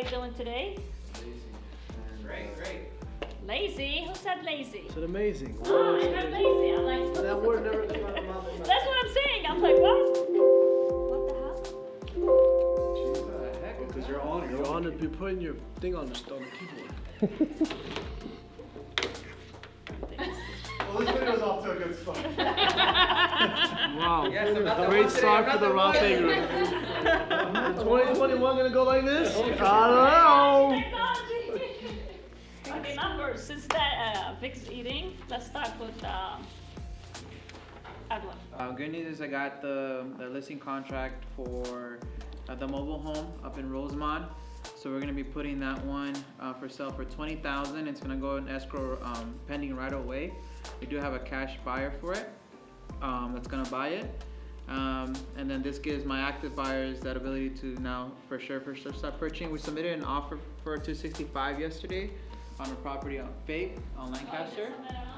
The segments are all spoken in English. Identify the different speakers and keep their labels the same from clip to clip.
Speaker 1: guys doing today?
Speaker 2: Great.
Speaker 1: Lazy? Who said lazy?
Speaker 3: It's amazing.
Speaker 1: Oh, I heard lazy. I'm like,
Speaker 3: That word never came out of my mouth.
Speaker 1: that's what I'm saying. I'm like, what? What the hell?
Speaker 3: Because you're on it. You're putting your thing on the keyboard.
Speaker 4: Well, this video's off to a good start.
Speaker 3: Wow.
Speaker 2: Yes, I'm not the
Speaker 3: Great
Speaker 2: one today,
Speaker 3: start
Speaker 2: I'm
Speaker 3: for the
Speaker 2: not the
Speaker 3: Rafeh
Speaker 2: one.
Speaker 3: Group. 2021 gonna go like this? I don't know.
Speaker 1: Technology. Okay, numbers. Since that Vic's eating, let's start with Edwin.
Speaker 2: Good news is I got the listing contract for the mobile home up in Rosemont. So we're gonna be putting that one for sale for $20,000. It's gonna go in escrow pending right away. We do have a cash buyer for it that's gonna buy it. And then this gives my active buyers that ability to now for sure start purchasing. We submitted an offer for $265 yesterday on a property on Faith on Lancaster.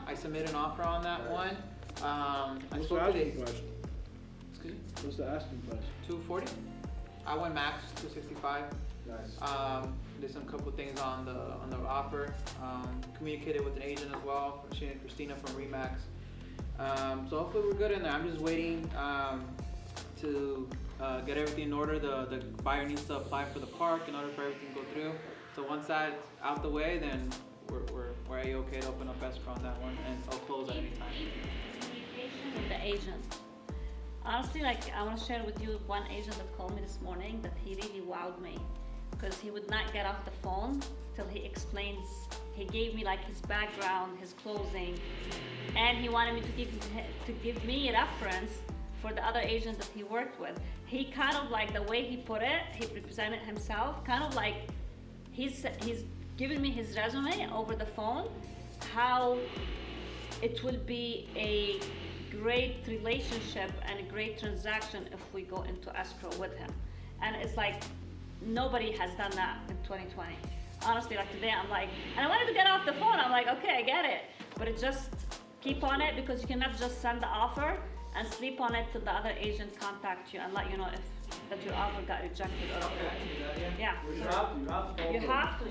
Speaker 2: I submitted an offer on that one.
Speaker 3: What's the asking price?
Speaker 2: Excuse me?
Speaker 3: What's the asking price?
Speaker 2: 240. I went max 265.
Speaker 3: Nice.
Speaker 2: Did some couple things on the offer. Communicated with an agent as well, Christina from Remax. So hopefully we're good in there. I'm just waiting to get everything in order. The buyer needs to apply for the park in order for everything to go through. So once that's out the way, then we're A-okay to open up escrow on that one, and I'll close at any time.
Speaker 1: Communication with the agent. Honestly, like I want to share with you one agent that called me this morning that he really wowed me because he would not get off the phone till he explains. He gave me like his background, his closing, and he wanted me to give me a reference for the other agent that he worked with. He kind of like the way he put it, he represented himself, kind of like he's given me his resume over the phone, how it will be a great relationship and a great transaction if we go into escrow with him. And it's like nobody has done that in 2020. Honestly, like today I'm like, and I wanted to get off the phone, I'm like, okay, I get it, but it just keep on it, because you cannot just send the offer and sleep on it till the other agent contact you and let you know if that your offer got rejected or not. Yeah.
Speaker 3: You have to.
Speaker 1: You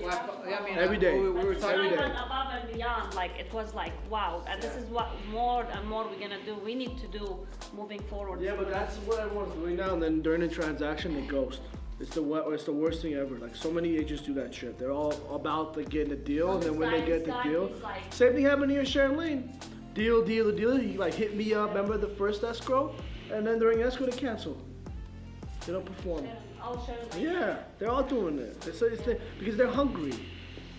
Speaker 1: have to.
Speaker 2: Yeah, I mean,
Speaker 3: Every day.
Speaker 2: We were talking.
Speaker 1: I went above and beyond. Like it was like wow, and this is what more and more we're gonna do. We need to do moving forward.
Speaker 3: Yeah, but that's what everyone's doing now. And then during the transaction, they ghost. It's the worst thing ever. Like so many agents do that shit. They're all about like getting a deal, and then when they get the deal, same thing happened here in Sharon Lane. Deal. He like hit me up. Remember the first escrow, and then during escrow they cancel. They don't perform. Yeah, they're all doing it. Because they're hungry.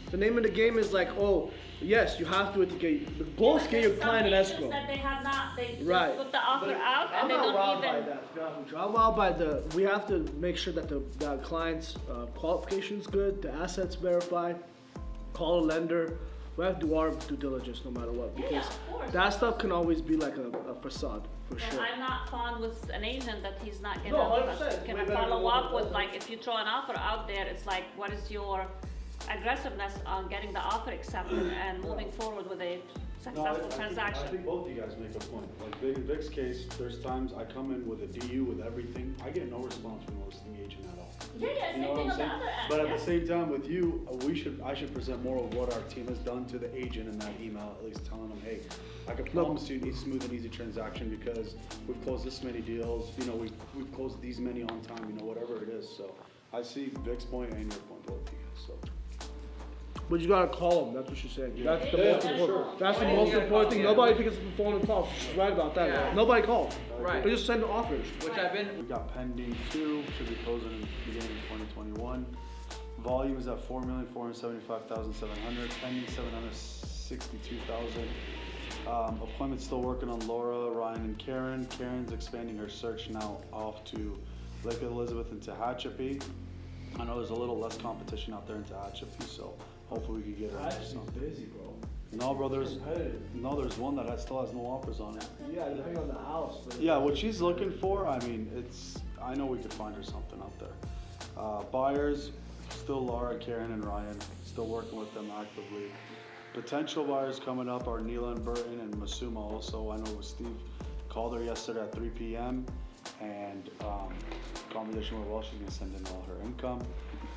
Speaker 3: The name of the game is like, oh, yes, you have to get the goal is get your client in escrow.
Speaker 1: That they have not. They just
Speaker 3: Right.
Speaker 1: put the offer out
Speaker 3: I'm
Speaker 1: and they
Speaker 3: not
Speaker 1: don't
Speaker 3: wowed
Speaker 1: even.
Speaker 3: by that. To be honest with you. I'm wowed by we have to make sure that the client's qualification's good, the assets verified, call a lender. We have to do our due diligence no matter what, because
Speaker 1: of course.
Speaker 3: that stuff can always be like a facade for
Speaker 1: And
Speaker 3: sure.
Speaker 1: I'm not fond with an agent that he's not gonna,
Speaker 3: No, 100%.
Speaker 1: gonna
Speaker 3: Way better
Speaker 1: follow
Speaker 3: than
Speaker 1: up
Speaker 3: what-
Speaker 1: with. Like if you throw an offer out there, it's like what is your aggressiveness on getting the offer accepted and moving forward with a successful transaction.
Speaker 4: I think both of you guys make a point. Like in Vic's case, there's times I come in with a DU with everything. I get no response from the listing agent at all.
Speaker 1: Yeah,
Speaker 4: You
Speaker 1: same
Speaker 4: know what
Speaker 1: thing
Speaker 4: I'm
Speaker 1: on the
Speaker 4: saying?
Speaker 1: other end.
Speaker 4: But
Speaker 1: yeah.
Speaker 4: at the same time with you, I should present more of what our team has done to the agent in that email, at least telling them, hey, I can promise you a smooth and easy transaction because we've closed this many deals, you know, we've closed these many on time, you know, whatever it is. So I see Vic's point and your point, both of you guys, so.
Speaker 3: But you gotta call them. That's what she's saying. That's the
Speaker 1: Yeah,
Speaker 3: most
Speaker 1: yeah,
Speaker 3: important.
Speaker 1: sure.
Speaker 3: That's the
Speaker 2: Yeah,
Speaker 3: most
Speaker 2: you gotta
Speaker 3: important
Speaker 2: call,
Speaker 3: thing.
Speaker 2: yeah.
Speaker 3: Nobody picks up the phone and calls. She's right about that.
Speaker 2: Yeah.
Speaker 3: Nobody called.
Speaker 2: Right.
Speaker 3: They just send offers.
Speaker 2: Which I've been.
Speaker 4: We got pending 2, should be closing in the beginning of 2021. Volume is at 4,475,700, pending 762,000. Appointment still working on Laura, Ryan, and Karen. Karen's expanding her search now off to Lake Elizabeth and Tehachapi. I know there's a little less competition out there in Tehachapi, so hopefully we can get her into something.
Speaker 3: busy, bro.
Speaker 4: No, bro, there's one that still has no offers on it.
Speaker 3: Yeah, depending on the house.
Speaker 4: Yeah, what she's looking for, I mean, I know we could find her something out there. Buyers, still Laura, Karen, and Ryan, still working with them actively. Potential buyers coming up are Neela and Burton and Masuma also. I know Steve called her yesterday at 3 p.m. and conversation with well, she's gonna send in all her income.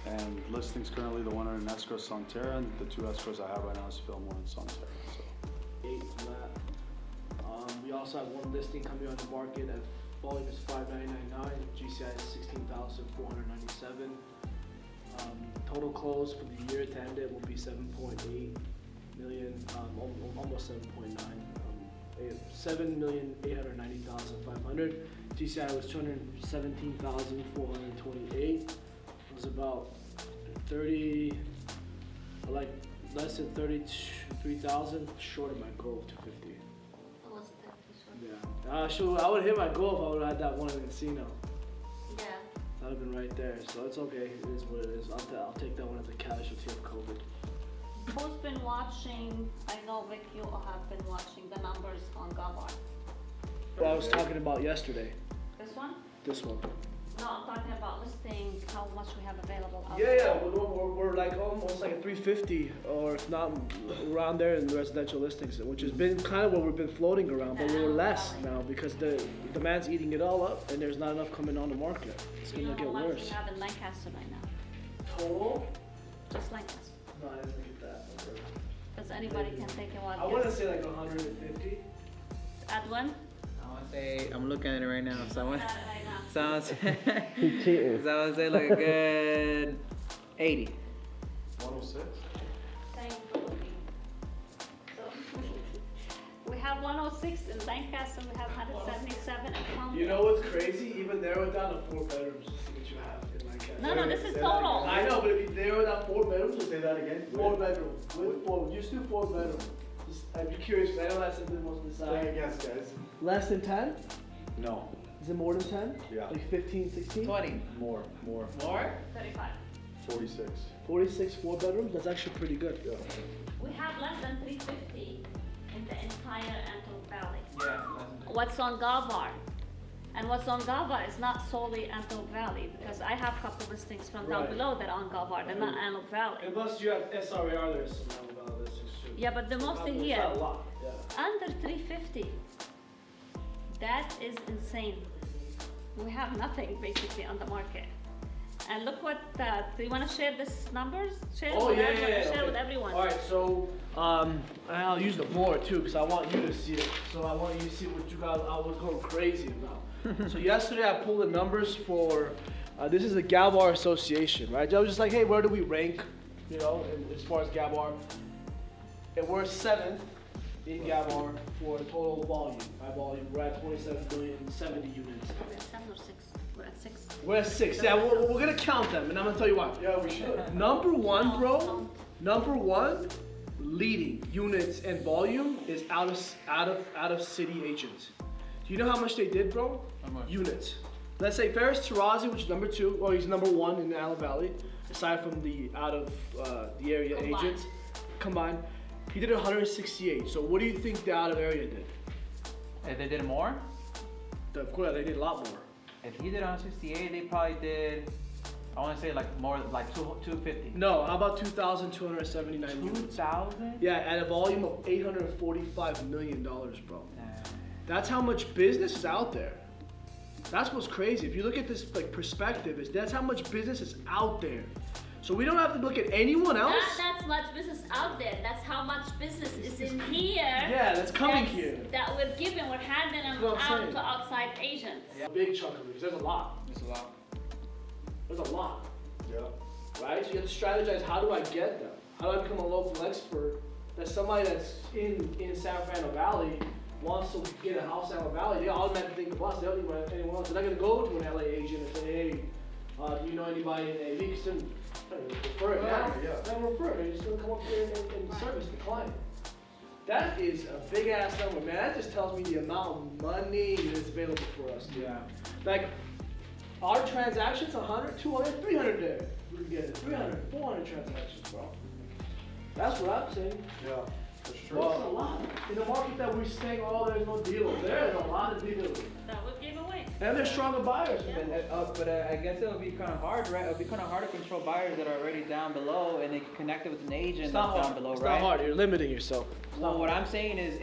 Speaker 4: And listings currently, the one in escrow is Sonterra, and the 2 escrows I have right now is Fillmore and Sonterra, so.
Speaker 3: 8 from that. We also have one listing coming on the market at volume is 599.9, GCI is 16,497. Total close for the year to end it will be 7.8 million, almost 7.9. 7,890,500. GCI was 217,428. It was about 30, like less than 33,000 short of my goal of 250.
Speaker 1: What was it?
Speaker 3: Yeah. Sure, I would hit my goal if I would have had that one in the casino.
Speaker 1: Yeah.
Speaker 3: That would have been right there. So it's okay. It is what it is. I'll take that one as a casualty of COVID.
Speaker 1: Who's been watching? I know Vic, you have been watching the numbers on Gavar.
Speaker 3: What I was talking about yesterday.
Speaker 1: This one?
Speaker 3: This one.
Speaker 1: No, I'm talking about listing how much we have available. out
Speaker 3: Yeah,
Speaker 1: there.
Speaker 3: we're like almost like a 350, or if not around there in the residential listings, which has been kind of what we've been floating around, but we're less now because the demand's eating it all up and there's not enough coming on the market. It's
Speaker 1: You
Speaker 3: gonna
Speaker 1: know
Speaker 3: get
Speaker 1: how much
Speaker 3: worse.
Speaker 1: we have in Lancaster right now?
Speaker 3: Total?
Speaker 1: Just Lancaster.
Speaker 3: No, I didn't get that.
Speaker 1: Because anybody can take a
Speaker 3: I
Speaker 1: wild
Speaker 3: want to
Speaker 1: guess.
Speaker 3: say like 150.
Speaker 1: Edwin?
Speaker 2: I want to say, I'm looking at it right now, so I want,
Speaker 1: Right now.
Speaker 2: so I want to say like a good 80.
Speaker 4: 106?
Speaker 1: Thank you. So, we have 106 in Lancaster, we have 177 in Palmdale.
Speaker 3: You know what's crazy? Even narrow it down to 4 bedrooms to see what you have in Lancaster.
Speaker 1: No, no, this is
Speaker 3: Say that
Speaker 1: total.
Speaker 3: again. I know, but if you narrow it down 4 bedrooms, just
Speaker 4: Say that again?
Speaker 3: 4 bedrooms. With 4, just do 4 bedrooms. Just, I'd be curious because I know that's something most of the
Speaker 4: Take a
Speaker 3: side.
Speaker 4: guess, guys.
Speaker 3: Less than 10?
Speaker 4: No,
Speaker 3: Is it more than 10?
Speaker 4: Yeah.
Speaker 3: Like 15, 16?
Speaker 2: 20.
Speaker 4: more,
Speaker 2: More?
Speaker 1: 35.
Speaker 4: 46.
Speaker 3: 46, 4 bedrooms? That's actually pretty good.
Speaker 4: Yeah.
Speaker 1: We have less than 350 in the entire Antelope Valley.
Speaker 2: Yeah.
Speaker 1: What's on Gavar? And what's on Gavar is not solely Antelope Valley, because I have a couple listings from down
Speaker 3: Right.
Speaker 1: below that are on Gavar, they're not Antelope Valley.
Speaker 3: And plus you have SRAR, there's some about this too.
Speaker 1: Yeah, but the most
Speaker 3: It's
Speaker 1: here,
Speaker 3: not a lot, yeah.
Speaker 1: under 350. That is insane. We have nothing basically on the market. And look what, do you want to share this numbers? Share it with everyone, share it with everyone.
Speaker 3: Alright, so, and I'll use the board too, because I want you to see it. So I want you to see what you guys, I was going crazy about. So yesterday I pulled the numbers for, this is the Gavar Association, right? I was just like, hey, where do we rank, you know, as far as Gavar? And we're 7th in Gavar for total volume. By volume, we're at 27,070,000 units.
Speaker 1: We're at 7 or 6? We're at 6.
Speaker 3: We're at 6. Yeah, we're gonna count them, and I'm gonna tell you why.
Speaker 4: Yeah, we should.
Speaker 3: Number one,
Speaker 1: No,
Speaker 3: bro.
Speaker 1: don't.
Speaker 3: Number one, leading units and volume is out of city agents. Do you know how much they did, bro?
Speaker 2: How much?
Speaker 3: Units. Let's say Ferris Tarazi, which is number 2, or he's number 1 in the Antelope Valley, aside from the out of the area
Speaker 1: Combined.
Speaker 3: agents combined. He did 168. So what do you think the out of area did?
Speaker 2: If they did more,
Speaker 3: Of course, they did a lot more.
Speaker 2: if he did 168, they probably did, I want to say like more, like 250.
Speaker 3: No, how about 2,279 units?
Speaker 2: 2,000?
Speaker 3: Yeah, at a volume of $845 million, bro.
Speaker 2: Nah.
Speaker 3: That's how much business is out there. That's what's crazy. If you look at this like perspective, that's how much business is out there. So we don't have to look at anyone else.
Speaker 1: Not that's much business out there. That's how much business is in here.
Speaker 3: Yeah, that's coming
Speaker 1: that's-
Speaker 3: here.
Speaker 1: That we're giving, we're handing them
Speaker 3: That's what I'm
Speaker 1: out
Speaker 3: saying.
Speaker 1: to outside agents.
Speaker 3: A big chunk of it. There's a lot.
Speaker 2: It's a lot.
Speaker 3: There's a lot,
Speaker 4: Yeah.
Speaker 3: right? So you have to strategize. How do I get them? How do I become a local expert? That somebody that's in San Fernando Valley wants to get a house in San Fernando Valley. They automatically think of us. They don't think about anyone else. They're not gonna go to an LA agent and say, hey, do you know anybody in AV? Because then refer it.
Speaker 4: Yeah.
Speaker 3: Then refer it. They're just gonna come up here and service the client. That is a big ass number, man. That just tells me the amount of money that's available for us. Dude.
Speaker 2: Yeah.
Speaker 3: Like, our transactions, 100, 200, 300 there. We can get it. 300, 400 transactions, bro. That's what I'm saying.
Speaker 4: Yeah, that's true.
Speaker 3: Well, that's a lot. In the market that we're saying, oh, there's no deal. There's a lot of deals.
Speaker 1: That would give away.
Speaker 3: And there's stronger buyers.
Speaker 1: Yeah.
Speaker 3: man.
Speaker 2: But I guess it'll be kind of hard, right? It'll be kind of hard to control buyers that are already down below and they can connect it with an agent
Speaker 3: It's
Speaker 2: that's
Speaker 3: not
Speaker 2: down
Speaker 3: hard.
Speaker 2: below,
Speaker 3: It's
Speaker 2: right?
Speaker 3: not hard. You're limiting yourself. It's not
Speaker 2: Well, what
Speaker 3: hard.
Speaker 2: I'm saying is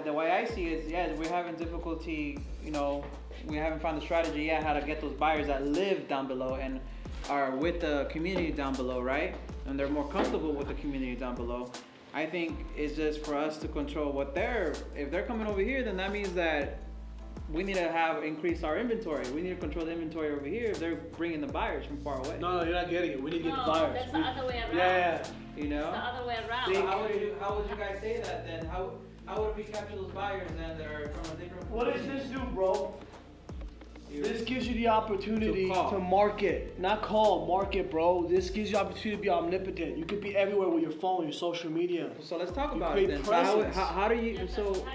Speaker 2: the way I see it is, yeah, we're having difficulty, you know, we haven't found the strategy yet how to get those buyers that live down below. And are with the community down below, right? And they're more comfortable with the community down below. I think it's just for us to control what if they're coming over here, then that means that we need to increase our inventory. We need to control the inventory over here if they're bringing the buyers from far away.
Speaker 3: No, you're not getting it. We need to get the
Speaker 1: No,
Speaker 3: buyers.
Speaker 1: that's the other way around.
Speaker 3: Yeah.
Speaker 2: You know?
Speaker 1: It's the other way around.
Speaker 2: So how would you guys say that then? How would we capture those buyers then that are from a different?
Speaker 3: What does this do, bro? This gives you the opportunity
Speaker 2: To call.
Speaker 3: to market, not call, market, bro. This gives you the opportunity to be omnipotent. You could be everywhere with your phone, your social media.
Speaker 2: So let's talk
Speaker 3: You
Speaker 2: about
Speaker 3: create
Speaker 2: it then. So
Speaker 3: presence.
Speaker 2: how do you? So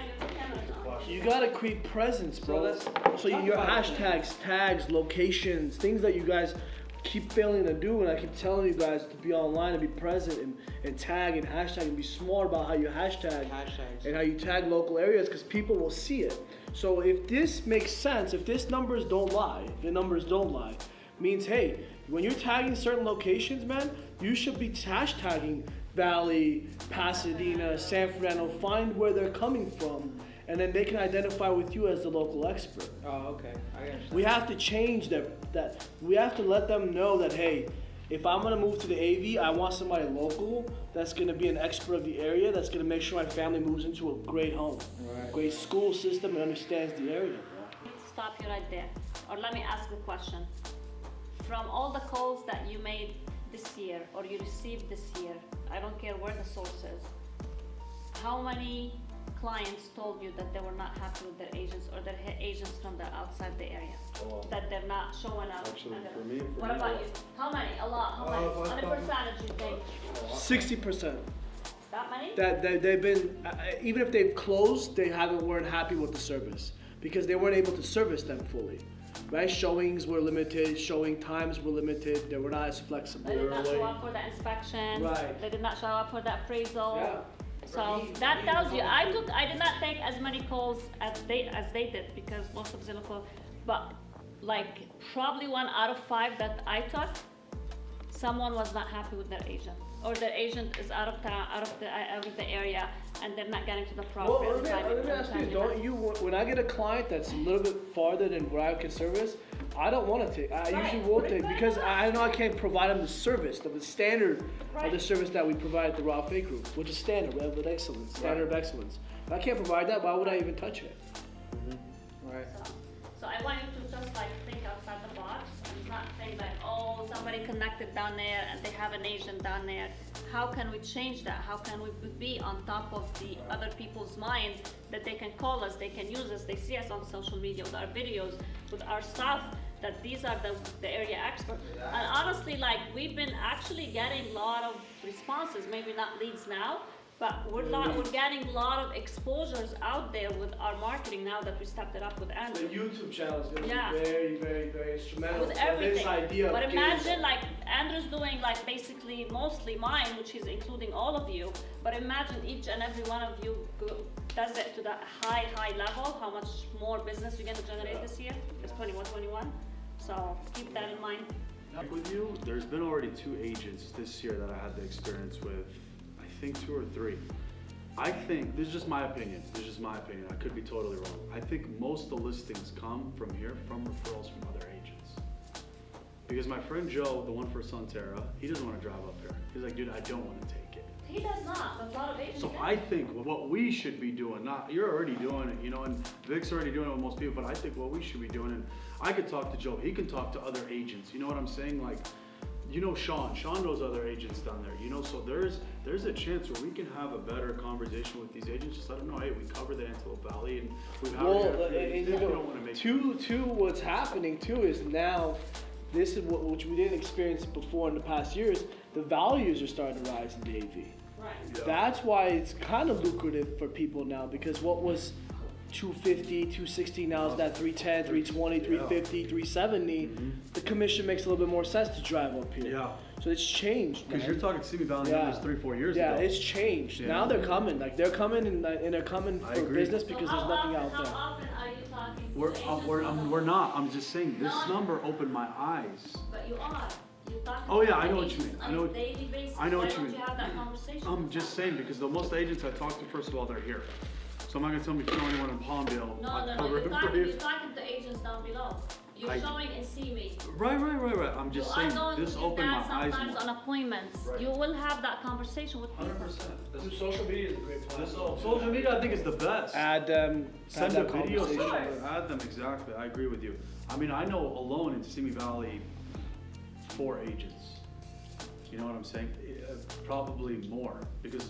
Speaker 3: You gotta create presence, bro.
Speaker 2: let's
Speaker 3: So
Speaker 2: talk
Speaker 3: your
Speaker 2: about it.
Speaker 3: hashtags, tags, locations, things that you guys keep failing to do, and I keep telling you guys to be online and be present and tag and hashtag and be smart about how you hashtag
Speaker 2: Hashtags.
Speaker 3: and how you tag local areas because people will see it. So if this makes sense, if the numbers don't lie, means hey, when you're tagging certain locations, man, you should be hashtagging Valley, Pasadena, San Fernando, find where they're coming from, and then they can identify with you as the local expert.
Speaker 2: Oh, okay. I understand.
Speaker 3: We have to change that we have to let them know that hey, if I'm gonna move to the AV, I want somebody local that's gonna be an expert of the area, that's gonna make sure my family moves into a great home,
Speaker 2: Right.
Speaker 3: great school system, and understands the area.
Speaker 1: Let's stop you right there. Or let me ask a question. From all the calls that you made this year or you received this year, I don't care where the source is, how many clients told you that they were not happy with their agents or their agents from the outside the area?
Speaker 4: Oh.
Speaker 1: That they're not showing up?
Speaker 4: Actually,
Speaker 1: and
Speaker 4: for me,
Speaker 1: what about you? How many? A lot. How many?
Speaker 3: if I
Speaker 1: On a
Speaker 3: thought-
Speaker 1: percentage you think?
Speaker 3: 60%.
Speaker 1: That many?
Speaker 3: That they've been, even if they've closed, they weren't happy with the service because they weren't able to service them fully. Right? Showings were limited, showing times were limited, they were not as flexible.
Speaker 1: They did not show up for the inspection.
Speaker 3: Right.
Speaker 1: They did not show up for the appraisal.
Speaker 3: Yeah.
Speaker 1: So that tells you, I did not take as many calls as they did because most of Zillow, but like probably 1 out of 5 that I took, someone was not happy with their agent, or their agent is out of town, out of the area, and they're not getting to the property.
Speaker 3: Well, let me ask you, don't you, when I get a client that's a little bit farther than where I can service, I don't want to take, I
Speaker 1: Right.
Speaker 3: usually won't take, because I know I can't provide them the service, the standard of the
Speaker 1: Right.
Speaker 3: service that we provide at the Rafeh Group, which is standard, we have with excellence, standard of excellence. If I can't provide that, why would I even touch it?
Speaker 2: Right.
Speaker 1: So I want you to just like think outside the box and not think like, oh, somebody connected down there and they have an agent down there. How can we change that? How can we be on top of the other people's mind that they can call us, they can use us, they see us on social media with our videos, with our stuff, that these are the area experts. And honestly, like we've been actually getting a lot of responses, maybe not leads now, but we're getting a lot of exposures out there with our marketing now that we stepped it up with
Speaker 3: The
Speaker 1: Andrew.
Speaker 3: YouTube channel is going to
Speaker 1: Yeah.
Speaker 3: be very, very, very instrumental
Speaker 1: With
Speaker 3: for
Speaker 1: everything.
Speaker 3: this idea of
Speaker 1: But
Speaker 3: getting-
Speaker 1: imagine like Andrew's doing like basically mostly mine, which is including all of you. But imagine each and every one of you does it to that high level, how much more business you're gonna generate this year. It's 21. So keep that in mind.
Speaker 4: With you, there's been already 2 agents this year that I had the experience with. I think 2 or 3. I think, this is just my opinion, I could be totally wrong. I think most of the listings come from here, from referrals from other agents. Because my friend Joe, the one for Sunterra, he doesn't want to drive up here. He's like, dude, I don't want to take it.
Speaker 1: He does not, but a lot of agents
Speaker 4: So
Speaker 1: do.
Speaker 4: I think what we should be doing, you're already doing it, and Vic's already doing it with most people, but I think what we should be doing, and I could talk to Joe, he can talk to other agents, you know what I'm saying? Like, Sean knows other agents down there, so there's a chance where we can have a better conversation with these agents, just let them know, hey, we cover the Antelope Valley, and we've had we don't want to make
Speaker 3: two, what's happening too is now, this is which we didn't experience before in the past years, the values are starting to rise in the AV.
Speaker 1: Right.
Speaker 4: Yeah.
Speaker 3: That's why it's kind of lucrative for people now, because what was 250, 260, now is that 310, 320, 350, 370. The commission makes a little bit more sense to drive up here.
Speaker 4: Yeah.
Speaker 3: So it's changed, man.
Speaker 4: Because you're talking Simi Valley numbers 3-4 years ago.
Speaker 3: Yeah, it's changed.
Speaker 4: Yeah.
Speaker 3: Now they're coming. Like they're coming and they're coming
Speaker 4: I
Speaker 3: for
Speaker 4: agree.
Speaker 3: business because there's nothing out
Speaker 1: How
Speaker 3: there.
Speaker 1: often are you talking to agents?
Speaker 4: We're not. I'm just saying this
Speaker 1: No,
Speaker 4: number opened my eyes.
Speaker 1: But you are. You talk
Speaker 4: Oh, yeah,
Speaker 1: to
Speaker 4: I know what
Speaker 1: agents
Speaker 4: you mean. I
Speaker 1: on
Speaker 4: know
Speaker 1: a
Speaker 4: what-
Speaker 1: daily basis.
Speaker 4: I know
Speaker 1: Why
Speaker 4: what you
Speaker 1: don't
Speaker 4: mean.
Speaker 1: you have that conversation?
Speaker 4: I'm just saying because the most agents I talk to, first of all, they're here. So I'm not gonna tell them if you know anyone in Palmdale.
Speaker 1: No,
Speaker 4: I'll
Speaker 1: no,
Speaker 4: cover
Speaker 1: you're
Speaker 4: it for
Speaker 1: talking,
Speaker 4: you.
Speaker 1: you're talking to agents down below. You're showing and see me.
Speaker 4: Right. I'm just saying, this opened my eyes
Speaker 1: Sometimes
Speaker 4: more.
Speaker 1: on appointments,
Speaker 4: Right.
Speaker 1: you will have that conversation with people.
Speaker 4: 100%.
Speaker 3: Social media is a great platform.
Speaker 4: Social media, I think, is the best.
Speaker 3: Add them,
Speaker 4: Send
Speaker 3: have
Speaker 4: a
Speaker 3: that
Speaker 4: video,
Speaker 3: conversation.
Speaker 4: add them, exactly, I agree with you. I mean, I know alone in Simi Valley, 4 agents. You know what I'm saying? Probably more, because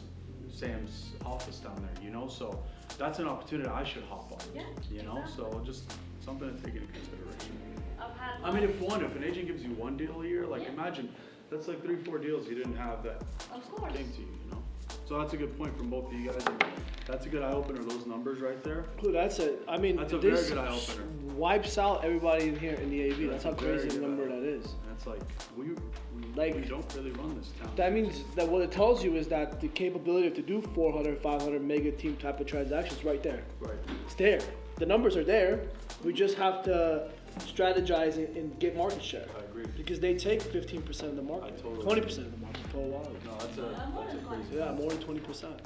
Speaker 4: Sam's office down there, you know, so that's an opportunity I should hop on.
Speaker 1: Yeah,
Speaker 4: You know,
Speaker 1: exactly.
Speaker 4: so just something to take into consideration.
Speaker 1: I've had.
Speaker 4: I mean, if an agent gives you 1 deal a year, like
Speaker 1: Yeah.
Speaker 4: imagine, that's like 3-4 deals you didn't have that
Speaker 1: Of course.
Speaker 4: came to you, you know? So that's a good point from both of you guys, and that's a good eye opener, those numbers right there.
Speaker 3: Cool, that's it. I mean,
Speaker 4: That's a very
Speaker 3: this
Speaker 4: good eye-opener.
Speaker 3: wipes out everybody in here in the AV. That's how
Speaker 4: a very
Speaker 3: crazy the
Speaker 4: good
Speaker 3: number
Speaker 4: eye-opener.
Speaker 3: that is.
Speaker 4: And it's like, we
Speaker 3: Like-
Speaker 4: don't really run this town.
Speaker 3: That means that what it tells you is that the capability to do 400, 500 mega team type of transactions right there.
Speaker 4: Right.
Speaker 3: It's there. The numbers are there. We just have to strategize and get market share.
Speaker 4: I agree.
Speaker 3: Because they take 15% of the market,
Speaker 4: I totally
Speaker 3: 20% of the market for a while.
Speaker 4: No, that's a
Speaker 1: More than
Speaker 4: crazy.
Speaker 3: Yeah, more than 20%.